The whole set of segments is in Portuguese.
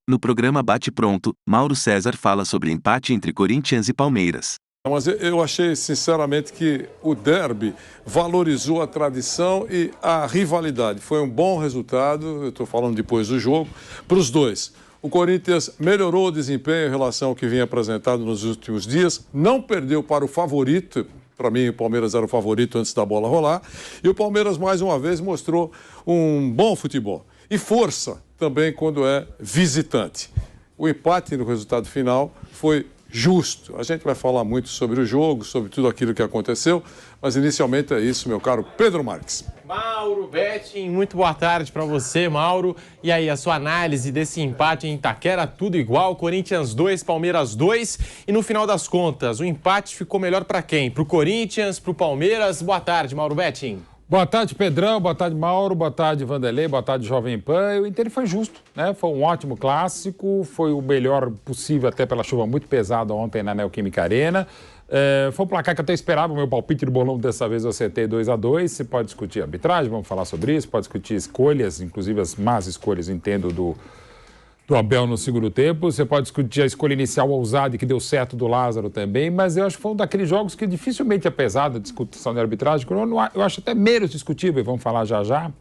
No programa Bate Pronto, Mauro César fala sobre empate entre Corinthians e Palmeiras. Mas eu achei, sinceramente, que o derby valorizou a tradição e a rivalidade. Foi um bom resultado, eu estou falando depois do jogo, para os dois. O Corinthians melhorou o desempenho em relação ao que vinha apresentado nos últimos dias, não perdeu para o favorito. Para mim, o Palmeiras era o favorito antes da bola rolar. E o Palmeiras, mais uma vez, mostrou um bom futebol. E força também quando é visitante. O empate no resultado final foi justo. A gente vai falar muito sobre o jogo, sobre tudo aquilo que aconteceu, mas inicialmente é isso, meu caro Pedro Marques. Mauro Betting, muito boa tarde para você, Mauro. E aí, a sua análise desse empate em Itaquera, tudo igual, Corinthians 2, Palmeiras 2. E no final das contas, o empate ficou melhor para quem? Para o Corinthians, para o Palmeiras? Boa tarde, Mauro Betting. Boa tarde, Pedrão. Boa tarde, Mauro. Boa tarde, Vanderlei. Boa tarde, Jovem Pan. O Inter foi justo, né? Foi um ótimo clássico. Foi o melhor possível, até pela chuva muito pesada ontem na Neoquímica Arena. Foi um placar que eu até esperava. O meu palpite do bolão dessa vez eu acertei 2-2. Você pode discutir arbitragem, vamos falar sobre isso. Pode discutir escolhas, inclusive as más escolhas, entendo, do Abel no segundo tempo. Você pode discutir a escolha inicial ousada e que deu certo do Lázaro também, mas eu acho que foi um daqueles jogos que dificilmente é pesada a discussão de arbitragem, eu acho até menos discutível, e vamos falar já já.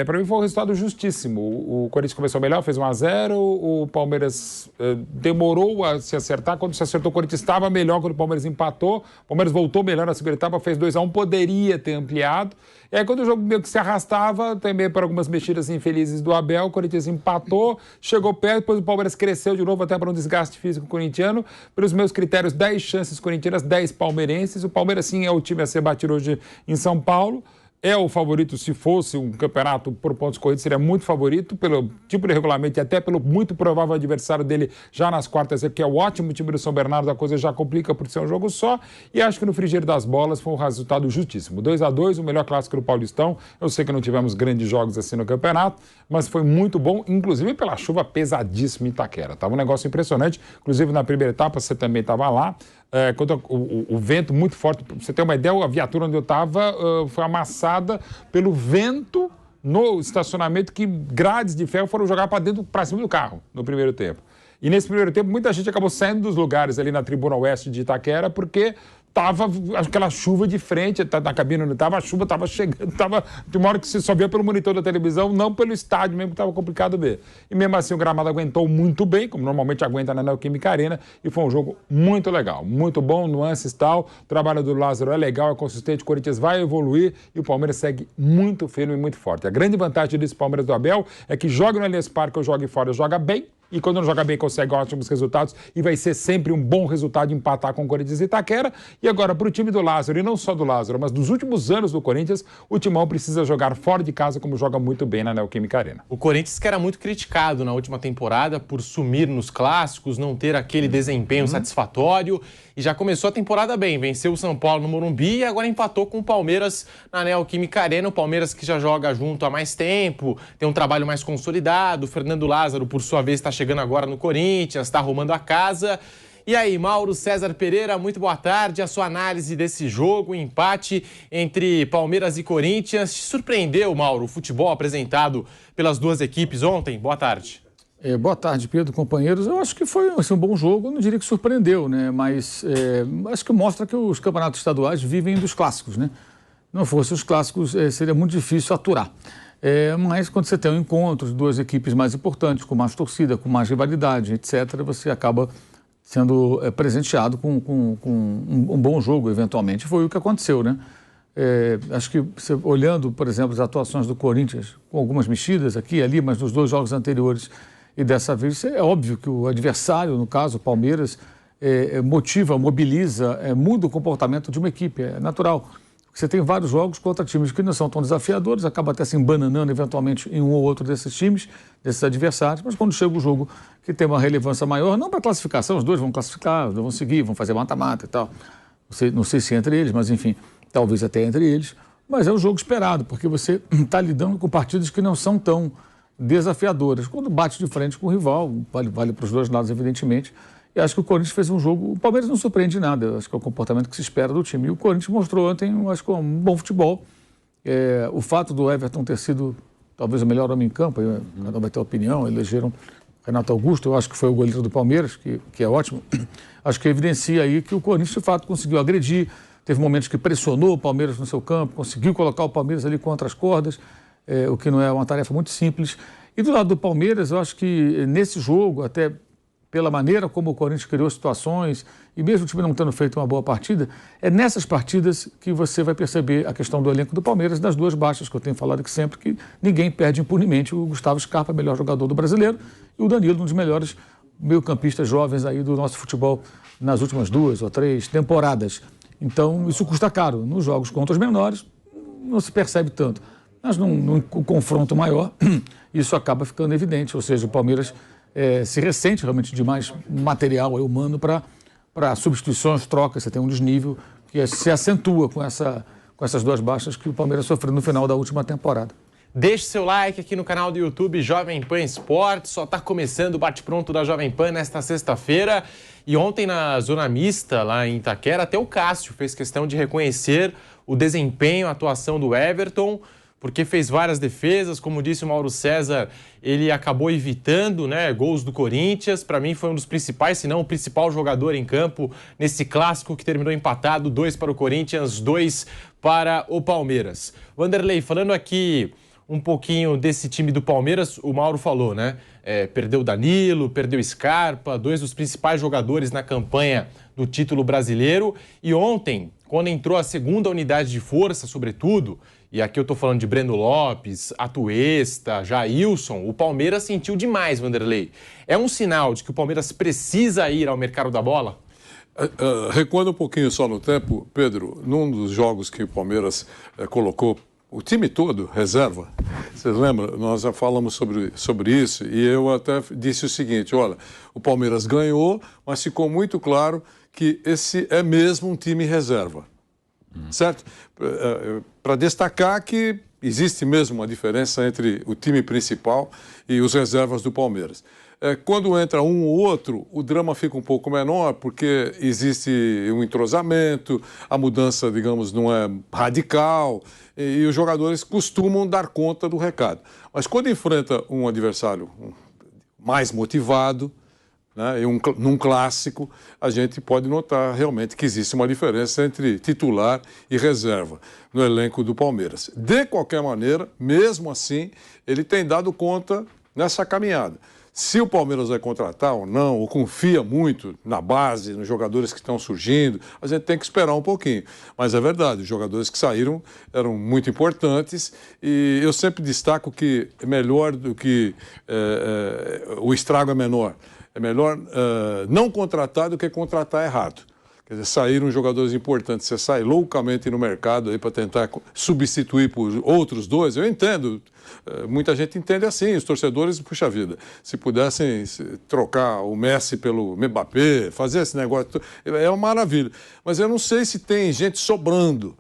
Para mim foi um resultado justíssimo. O Corinthians começou melhor, fez 1-0, o Palmeiras demorou a se acertar. Quando se acertou, o Corinthians estava melhor. Quando o Palmeiras empatou, o Palmeiras voltou melhor na segunda etapa, fez 2-1, poderia ter ampliado. E aí, quando o jogo meio que se arrastava, também por algumas mexidas infelizes do Abel, o Corinthians empatou, chegou perto, depois o Palmeiras cresceu de novo, até para um desgaste físico corintiano. Pelos meus critérios, 10 chances corintianas, 10 palmeirenses. O Palmeiras, sim, é o time a ser batido hoje em São Paulo. É o favorito, se fosse um campeonato por pontos corridos, seria muito favorito pelo tipo de regulamento e até pelo muito provável adversário dele já nas quartas, que é o ótimo time do São Bernardo, a coisa já complica por ser um jogo só. E acho que no frigir das bolas foi um resultado justíssimo. 2-2, o melhor clássico do Paulistão. Eu sei que não tivemos grandes jogos assim no campeonato, mas foi muito bom, inclusive pela chuva pesadíssima em Itaquera. Estava um negócio impressionante, inclusive na primeira etapa você também estava lá. Quando o vento muito forte, pra você ter uma ideia, a viatura onde eu estava foi amassada pelo vento no estacionamento, que grades de ferro foram jogar para cima do carro no primeiro tempo. E nesse primeiro tempo muita gente acabou saindo dos lugares ali na tribuna oeste de Itaquera, porque estava aquela chuva de frente, na cabine onde estava, a chuva estava chegando, de uma hora que você só via pelo monitor da televisão, não pelo estádio mesmo, que estava complicado ver. E mesmo assim o gramado aguentou muito bem, como normalmente aguenta na Neoquímica Arena, e foi um jogo muito legal, muito bom, nuances e tal. O trabalho do Lázaro é legal, é consistente, o Corinthians vai evoluir e o Palmeiras segue muito firme e muito forte. A grande vantagem desse Palmeiras do Abel é que joga no Allianz Parque ou joga fora, joga bem. E quando não joga bem, consegue ótimos resultados. E vai ser sempre um bom resultado empatar com o Corinthians e Itaquera. E agora, para o time do Lázaro, e não só do Lázaro, mas dos últimos anos do Corinthians, o Timão precisa jogar fora de casa, como joga muito bem na Neoquímica Arena. O Corinthians, que era muito criticado na última temporada por sumir nos clássicos, não ter aquele desempenho satisfatório. E já começou a temporada bem. Venceu o São Paulo no Morumbi e agora empatou com o Palmeiras na Neoquímica Arena. O Palmeiras que já joga junto há mais tempo, tem um trabalho mais consolidado. O Fernando Lázaro, por sua vez, está chegando agora no Corinthians, está arrumando a casa. E aí, Mauro César Pereira, muito boa tarde. A sua análise desse jogo, o empate entre Palmeiras e Corinthians. Te surpreendeu, Mauro, o futebol apresentado pelas duas equipes ontem? Boa tarde. Boa tarde, Pedro, companheiros. Eu acho que foi um bom jogo, eu não diria que surpreendeu, né? Mas acho que mostra que os campeonatos estaduais vivem dos clássicos, né? Não fosse os clássicos, seria muito difícil aturar. Mas quando você tem um encontro de duas equipes mais importantes, com mais torcida, com mais rivalidade, etc., você acaba sendo presenteado com um bom jogo, eventualmente. Foi o que aconteceu, né? Acho que, olhando, por exemplo, as atuações do Corinthians, com algumas mexidas aqui e ali, mas nos dois jogos anteriores e dessa vez, é óbvio que o adversário, no caso, o Palmeiras, mobiliza, muda o comportamento de uma equipe, é natural. Você tem vários jogos contra times que não são tão desafiadores, acaba até se embananando eventualmente em um ou outro desses times, desses adversários, mas quando chega o jogo que tem uma relevância maior, não para classificação, os dois vão classificar, vão seguir, vão fazer mata-mata e tal. Não sei se entre eles, mas enfim, talvez até entre eles, mas é um jogo esperado, porque você está lidando com partidas que não são tão desafiadoras. Quando bate de frente com o rival, vale para os dois lados, evidentemente. E acho que o Corinthians fez um jogo... O Palmeiras não surpreende nada, acho que é o comportamento que se espera do time. E o Corinthians mostrou ontem, acho que um bom futebol, O fato do Everton ter sido talvez o melhor homem em campo, cada um vai ter opinião, elegeram Renato Augusto, eu acho que foi o goleiro do Palmeiras, que é ótimo. Acho que evidencia aí que o Corinthians, de fato, conseguiu agredir, teve momentos que pressionou o Palmeiras no seu campo, conseguiu colocar o Palmeiras ali contra as cordas, o que não é uma tarefa muito simples. E do lado do Palmeiras, eu acho que nesse jogo, até pela maneira como o Corinthians criou situações, e mesmo o time não tendo feito uma boa partida, é nessas partidas que você vai perceber a questão do elenco do Palmeiras, das duas baixas que eu tenho falado aqui sempre, que ninguém perde impunemente. O Gustavo Scarpa, melhor jogador do brasileiro, e o Danilo, um dos melhores meio-campistas jovens aí do nosso futebol nas últimas 2 ou 3 temporadas. Então, isso custa caro. Nos jogos contra os menores, não se percebe tanto. Mas num confronto maior, isso acaba ficando evidente. Ou seja, o Palmeiras se ressente realmente de mais material humano para substituições, trocas. Você tem um desnível que se acentua com essas duas baixas que o Palmeiras sofreu no final da última temporada. Deixe seu like aqui no canal do YouTube Jovem Pan Esportes. Só está começando o bate-pronto da Jovem Pan nesta sexta-feira. E ontem na Zona Mista, lá em Itaquera, até o Cássio fez questão de reconhecer o desempenho, a atuação do Everton, porque fez várias defesas. Como disse o Mauro César, ele acabou evitando, gols do Corinthians. Para mim foi um dos principais, se não o principal jogador em campo nesse clássico que terminou empatado, 2 para o Corinthians, 2 para o Palmeiras. Vanderlei, falando aqui um pouquinho desse time do Palmeiras, o Mauro falou, perdeu o Danilo, perdeu o Scarpa, 2 dos principais jogadores na campanha do título brasileiro. E ontem, quando entrou a segunda unidade de força, sobretudo, e aqui eu estou falando de Breno Lopes, Atuesta, Jailson, o Palmeiras sentiu demais, Vanderlei. É um sinal de que o Palmeiras precisa ir ao mercado da bola? Recuando um pouquinho só no tempo, Pedro, num dos jogos que o Palmeiras colocou o time todo, reserva, vocês lembram? Nós já falamos sobre isso e eu até disse o seguinte, olha, o Palmeiras ganhou, mas ficou muito claro que esse é mesmo um time reserva, certo? Para destacar que existe mesmo uma diferença entre o time principal e os reservas do Palmeiras. Quando entra um ou outro, o drama fica um pouco menor, porque existe um entrosamento, a mudança, digamos, não é radical, e os jogadores costumam dar conta do recado. Mas quando enfrenta um adversário mais motivado, num clássico, a gente pode notar realmente que existe uma diferença entre titular e reserva no elenco do Palmeiras. De qualquer maneira, mesmo assim, ele tem dado conta nessa caminhada. Se o Palmeiras vai contratar ou não, ou confia muito na base, nos jogadores que estão surgindo, a gente tem que esperar um pouquinho. Mas é verdade, os jogadores que saíram eram muito importantes e eu sempre destaco que é melhor do que o estrago é menor. É melhor não contratar do que contratar errado. Quer dizer, saíram jogadores importantes, você sai loucamente no mercado aí para tentar substituir por outros 2, eu entendo. Muita gente entende assim, os torcedores, puxa vida, se pudessem trocar o Messi pelo Mbappé, fazer esse negócio, é uma maravilha. Mas eu não sei se tem gente sobrando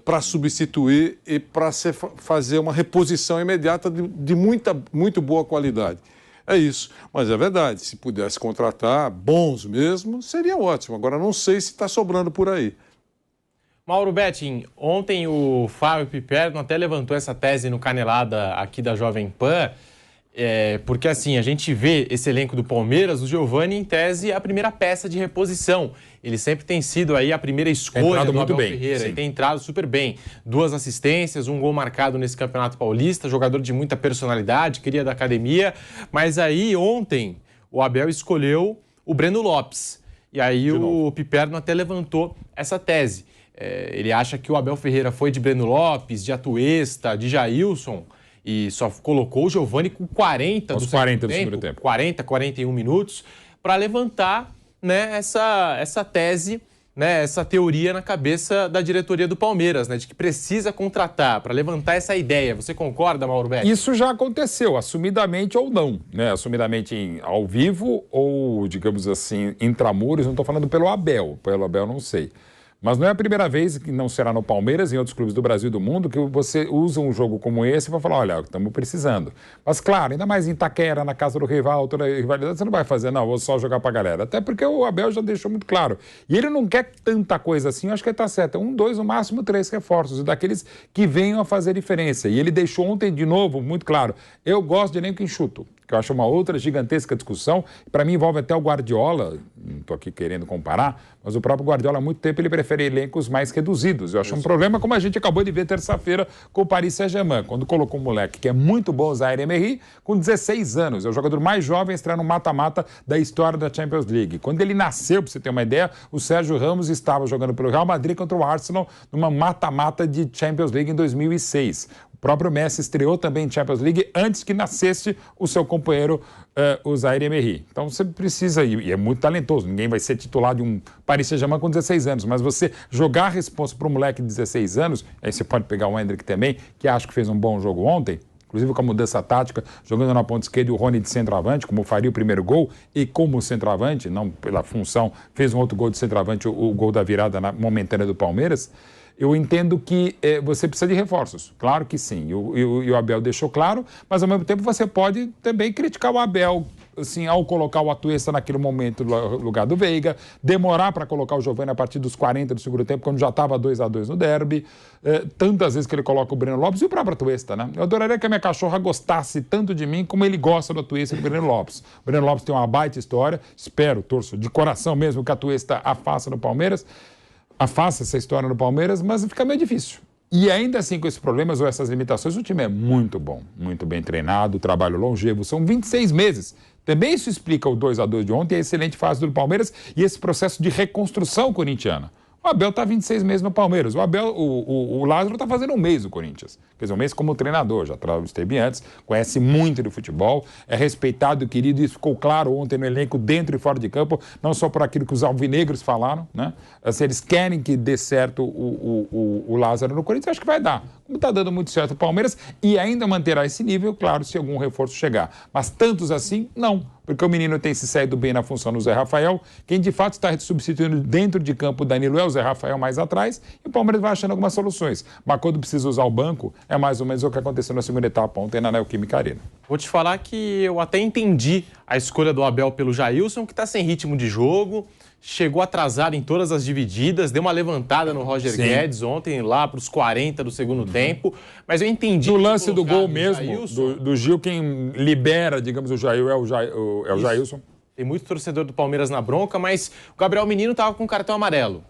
para substituir e para fazer uma reposição imediata de muito boa qualidade. É isso, mas é verdade, se pudesse contratar bons mesmo, seria ótimo. Agora, não sei se está sobrando por aí. Mauro Betting, ontem o Fábio Piperno até levantou essa tese no Canelada aqui da Jovem Pan, porque assim, a gente vê esse elenco do Palmeiras, o Giovani, em tese, é a primeira peça de reposição. Ele sempre tem sido aí a primeira escolha do Abel Ferreira. Ele tem entrado super bem. 2 assistências, 1 gol marcado nesse Campeonato Paulista, jogador de muita personalidade, cria da academia. Mas aí, ontem, o Abel escolheu o Breno Lopes. E aí o Piperno até levantou essa tese. Ele acha que o Abel Ferreira foi de Breno Lopes, de Atuesta, de Jailson, e só colocou o Giovani com 40 do segundo tempo. 40, 41 minutos, para levantar essa tese, essa teoria na cabeça da diretoria do Palmeiras, de que precisa contratar, para levantar essa ideia. Você concorda, Mauro Betti? Isso já aconteceu, assumidamente ou não, assumidamente ao vivo ou, digamos assim, intramuros, não estou falando pelo Abel não sei. Mas não é a primeira vez, que não será no Palmeiras, em outros clubes do Brasil e do mundo, que você usa um jogo como esse para falar, olha, estamos precisando. Mas claro, ainda mais em Itaquera, na casa do rival, toda a rivalidade, você não vai fazer, não, vou só jogar para a galera. Até porque o Abel já deixou muito claro. E ele não quer tanta coisa assim, eu acho que ele está certo. 1, 2, no máximo 3 reforços, e daqueles que venham a fazer diferença. E ele deixou ontem, de novo, muito claro, eu gosto de elenco enxuto, que eu acho uma outra gigantesca discussão. Para mim envolve até o Guardiola, não estou aqui querendo comparar, mas o próprio Guardiola há muito tempo ele prefere elencos mais reduzidos. Eu acho um problema, como a gente acabou de ver terça-feira com o Paris Saint-Germain, quando colocou um moleque que é muito bom, o Zaïre-Emery, com 16 anos. É o jogador mais jovem a estrear no mata-mata da história da Champions League. Quando ele nasceu, para você ter uma ideia, o Sérgio Ramos estava jogando pelo Real Madrid contra o Arsenal numa mata-mata de Champions League em 2006. O próprio Messi estreou também em Champions League antes que nascesse o seu companheiro, o Zaïre-Emery. Então você precisa, e é muito talentoso, ninguém vai ser titular de um Paris Saint-Germain com 16 anos, mas você jogar a responsa para um moleque de 16 anos, aí você pode pegar o Endrick também, que acho que fez um bom jogo ontem, inclusive com a mudança tática, jogando na ponta esquerda e o Rony de centroavante, como faria o primeiro gol, e como centroavante, não pela função, fez um outro gol de centroavante, o gol da virada momentânea do Palmeiras. Eu entendo que você precisa de reforços, claro que sim, e o Abel deixou claro, mas ao mesmo tempo você pode também criticar o Abel, assim, ao colocar o Atuesta naquele momento no lugar do Veiga, demorar para colocar o Giovani a partir dos 40 do segundo tempo, quando já estava 2-2 no derby, tantas vezes que ele coloca o Breno Lopes e o próprio Atuesta, né? Eu adoraria que a minha cachorra gostasse tanto de mim como ele gosta do Atuesta e do Breno Lopes. O Breno Lopes tem uma baita história, torço de coração mesmo que a Atuesta afasta no Palmeiras, afasta essa história no Palmeiras, mas fica meio difícil. E ainda assim, com esses problemas ou essas limitações, o time é muito bom, muito bem treinado, trabalho longevo, são 26 meses. Também isso explica o 2-2 de ontem, a excelente fase do Palmeiras e esse processo de reconstrução corintiana. O Abel está 26 meses no Palmeiras. O Lázaro está fazendo um mês no Corinthians. Quer dizer, um mês como treinador, já esteve antes, conhece muito de futebol, é respeitado e querido, e isso ficou claro ontem no elenco, dentro e fora de campo, não só por aquilo que os alvinegros falaram, né? Se eles querem que dê certo o Lázaro no Corinthians, acho que vai dar. Como está dando muito certo o Palmeiras, e ainda manterá esse nível, claro, se algum reforço chegar. Mas tantos assim, não. Porque o menino tem se saído bem na função do Zé Rafael. Quem de fato está substituindo dentro de campo o Danilo é o Zé Rafael mais atrás, e o Palmeiras vai achando algumas soluções. Mas quando precisa usar o banco, é mais ou menos o que aconteceu na segunda etapa ontem na Neoquímica Arena. Vou te falar que eu até entendi a escolha do Abel pelo Jailson, que está sem ritmo de jogo, chegou atrasado em todas as divididas, deu uma levantada no Roger Guedes ontem, lá para os 40 do segundo tempo, mas eu entendi... No lance do gol mesmo, do Gil, quem libera, digamos, o Jair é o Jailson. Tem muito torcedor do Palmeiras na bronca, mas o Gabriel Menino estava com cartão amarelo.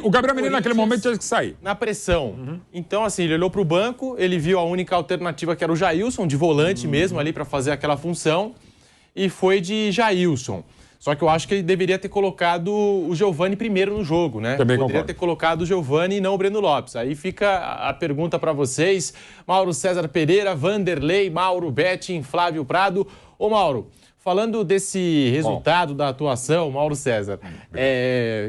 O Gabriel Menino naquele momento tinha que sair. Na pressão. Então, assim, ele olhou para o banco, ele viu a única alternativa que era o Jailson, de volante mesmo ali para fazer aquela função, e foi de Jailson. Só que eu acho que ele deveria ter colocado o Giovani primeiro no jogo, né? Também Poderia concordo. ter colocado o Giovani e não o Breno Lopes. Aí fica a pergunta para vocês. Mauro César Pereira, Vanderlei, Mauro Betting, Flávio Prado. Ô, Mauro, falando desse resultado da atuação, Mauro César,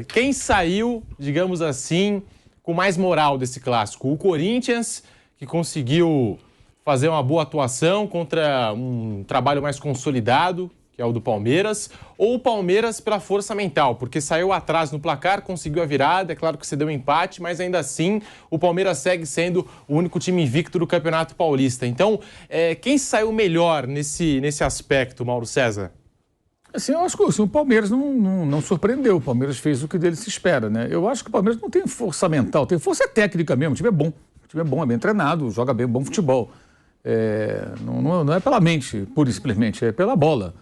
quem saiu, digamos assim, com mais moral desse clássico? O Corinthians, que conseguiu fazer uma boa atuação contra um trabalho mais consolidado, que é o do Palmeiras, ou o Palmeiras pela força mental, porque saiu atrás no placar, conseguiu a virada, é claro que você deu um empate, mas ainda assim o Palmeiras segue sendo o único time invicto do Campeonato Paulista. Então, quem saiu melhor nesse aspecto, Mauro César? Assim, eu acho que assim, o Palmeiras não surpreendeu, o Palmeiras fez o que dele se espera, né? Eu acho que o Palmeiras não tem força mental, tem força técnica mesmo, o time é bom, é bem treinado, joga bem, bom futebol. Não é pela mente, pura e simplesmente, é pela bola.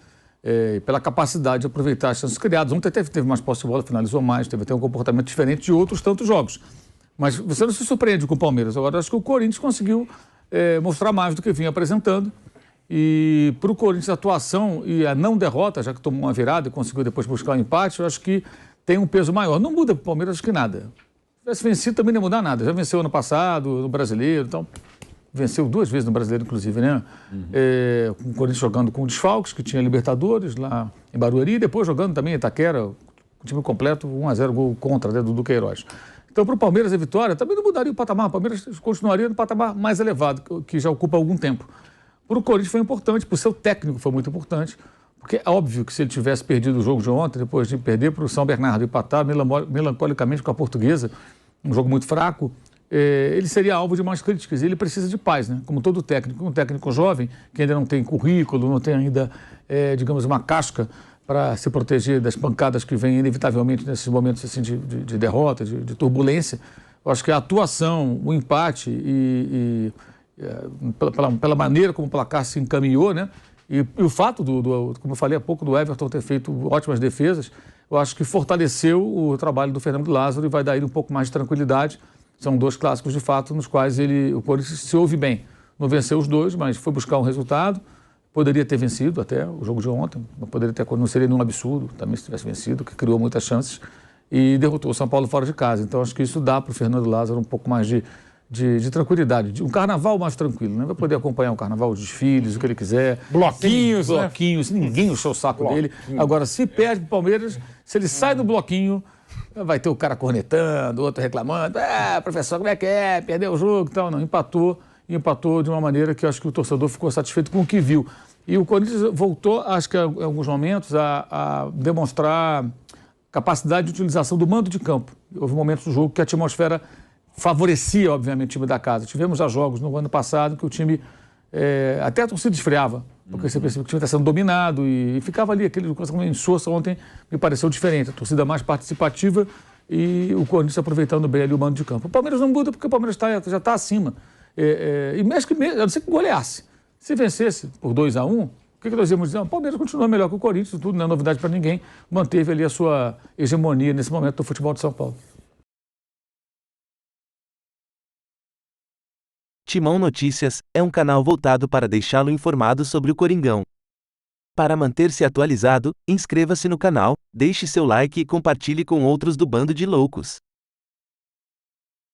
Pela capacidade de aproveitar as chances criadas. Ontem teve mais posse de bola, finalizou mais, teve até um comportamento diferente de outros tantos jogos. Mas você não se surpreende com o Palmeiras. Agora, acho que o Corinthians conseguiu mostrar mais do que vinha apresentando. E para o Corinthians, a atuação e a não derrota, já que tomou uma virada e conseguiu depois buscar um empate, eu acho que tem um peso maior. Não muda para o Palmeiras, acho que nada. Se tivesse vencido, também não ia mudar nada. Já venceu ano passado, no Brasileiro, então... Venceu 2 vezes no Brasileiro, inclusive, né? Com o Corinthians jogando com o Desfalques, que tinha Libertadores lá em Barueri, e depois jogando também em Itaquera, com o time completo, 1-0 gol contra, né, do Queiroz. Então, para o Palmeiras, a vitória também não mudaria o patamar. O Palmeiras continuaria no patamar mais elevado, que já ocupa algum tempo. Para o Corinthians foi importante, para o seu técnico foi muito importante, Porque é óbvio que se ele tivesse perdido o jogo de ontem, depois de perder para o São Bernardo e empatar melancolicamente com a Portuguesa, um jogo muito fraco, ele seria alvo de mais críticas. Ele precisa de paz, né? Como todo técnico. Um técnico jovem, que ainda não tem currículo, não tem ainda, digamos, uma casca para se proteger das pancadas que vêm inevitavelmente nesses momentos assim, de derrota, de turbulência. Eu acho que a atuação, o empate pela maneira como o placar se encaminhou, né? E o fato, como eu falei há pouco, do Everton ter feito ótimas defesas, eu acho que fortaleceu o trabalho do Fernando Lázaro e vai dar a ele um pouco mais de tranquilidade. São 2 clássicos, de fato, nos quais o Corinthians se ouve bem. Não venceu os 2, mas foi buscar um resultado. Poderia ter vencido até o jogo de ontem, não seria nenhum absurdo também se tivesse vencido, que criou muitas chances e derrotou o São Paulo fora de casa. Então acho que isso dá para o Fernando Lázaro um pouco mais de tranquilidade, um carnaval mais tranquilo, né? Vai poder acompanhar o carnaval, os desfiles, o que ele quiser. Bloquinhos, ninguém encheu o saco dele. Agora, se perde para o Palmeiras, se ele sai do bloquinho, vai ter o cara cornetando, outro reclamando, professor, como é que é? Perdeu o jogo e tal. Não, empatou de uma maneira que eu acho que o torcedor ficou satisfeito com o que viu. E o Corinthians voltou, acho que em alguns momentos, a demonstrar capacidade de utilização do mando de campo. Houve momentos do jogo que a atmosfera favorecia, obviamente, o time da casa. Tivemos já jogos no ano passado que o time, até a torcida esfriava, porque você percebeu que o time está sendo dominado e ficava ali, aquele insosso ontem me pareceu diferente, a torcida mais participativa e o Corinthians aproveitando bem ali o mando de campo. O Palmeiras não muda porque o Palmeiras já está acima. E mesmo a não ser que goleasse. Se vencesse por 2-1, o que nós íamos dizer? O Palmeiras continua melhor que o Corinthians, tudo não é novidade para ninguém, manteve ali a sua hegemonia nesse momento do futebol de São Paulo. Timão Notícias é um canal voltado para deixá-lo informado sobre o Coringão. Para manter-se atualizado, inscreva-se no canal, deixe seu like e compartilhe com outros do Bando de Loucos.